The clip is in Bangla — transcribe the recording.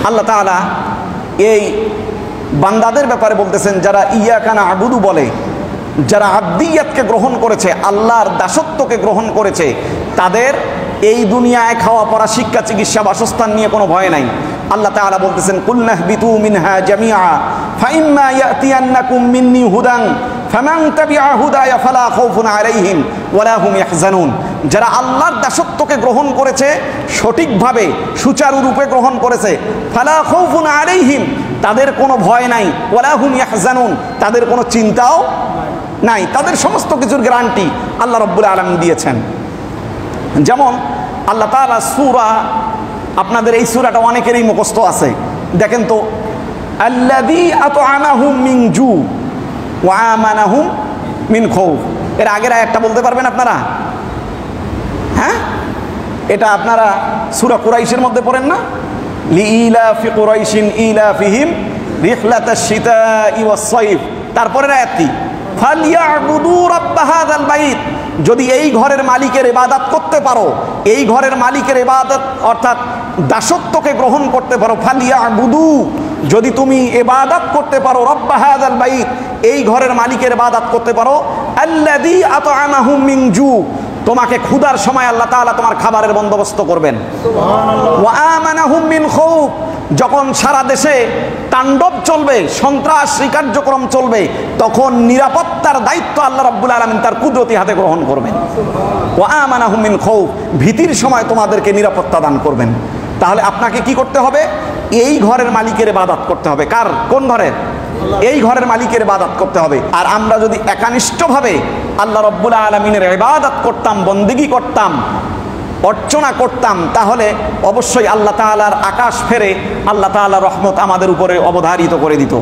আল্লাহ তাআলা এই বান্দাদের ব্যাপারে বলতেছেন, যারা ইয়াকা না'বুদু বলে, যারা আব্দিয়াতকে গ্রহণ করেছে, আল্লাহর দাসত্বকে গ্রহণ করেছে, তাদের এই দুনিয়ায় খাওয়া পড়া, শিক্ষা, চিকিৎসা, বাসস্থান নিয়ে কোনো ভয় নাই। আল্লাহ তাআলা বলতেছেন, কুল নাহবিতু মিনহা জামিআ ফাইম্মা ইয়াতিয়ান্নাকুম মিন্নি হুদান ফামান তাবিআ হুদায়া ফালা খাউফুন আলাইহিম ওয়ালা হুম ইয়াহজানুন। যারা আল্লাহর দাসত্বকে গ্রহণ করেছে, সঠিকভাবে সুচারুরূপে গ্রহণ করেছে, ফালা খাউফুন আলাইহিম, তাদের কোনো ভয় নাই, ওয়ালা হুম ইয়াহজানুন, তাদের কোনো চিন্তাও নাই, তাদের সমস্ত কিছুর গ্যারান্টি আল্লাহ রাব্বুল আলামিন দিয়েছেন। যেমন আল্লাহ তাআলা সূরা, আপনাদের এই সূরাটা অনেকেরই মুখস্থ আছে, দেখেন তো, আল্লাযী আত'আমাহুম মিন জু ওয়া আমানাহুম মিন খাউফ। এর আগের আয়াতটা বলতে পারবেন আপনারা? হ্যাঁ, এটা আপনারা সূরা কুরাইশের মধ্যে পড়েন না? লিইলাফি কুরাইশিন ইলাফিহিম রিহলাতাশ শিতাই ওয়াস সাইফ। তারপরের আয়াত কি? ফালইয়াবুদু রাব্ব হাযাল বাইত। যদি এই ঘরের মালিকের ইবাদত করতে পারো, এই ঘরের মালিকের ইবাদত অর্থাৎ দাসত্বকে গ্রহণ করতে পারো, ফালইয়াবুদু, যদি তুমি ইবাদত করতে পারো, রাব্ব হাযাল বাইত, এই ঘরের মালিকের ইবাদত করতে পারো, আল্লাযী আত'আমাহুম মিন জু, তোমাকে ক্ষুধার সময় আল্লাহ তাআলা তোমার খাবারের বন্দোবস্ত করবেন। সুবহানাল্লাহ। ওয়া আমানাহুম মিন খাউফ, যখন সারা দেশে তাণ্ডব চলবে, সন্ত্রাসী কার্যক্রম চলবে, তখন নিরাপত্তার দায়িত্ব আল্লাহ রাব্বুল আলামিন তার কুদরতি হাতে গ্রহণ করবেন। ওয়া আমানাহুম মিন খাউফ, ভীতির সময় তোমাদেরকে নিরাপত্তা দান করবেন। তাহলে আপনাকে কি করতে হবে? এই ঘরের মালিকের ইবাদত করতে হবে। কার? কোন ঘরের? এই ঘরের মালিকের ইবাদত করতে হবে। আর আমরা যদি একানিষ্ঠভাবে আল্লাহ রাব্বুল আলামিনের ইবাদত করতাম, বন্দেগী করতাম, অর্চনা করতাম, তাহলে অবশ্যই আল্লাহ তাআলার আকাশ ফেরে আল্লাহ তাআলার রহমত আমাদের উপরে অবধারিত করে দিত।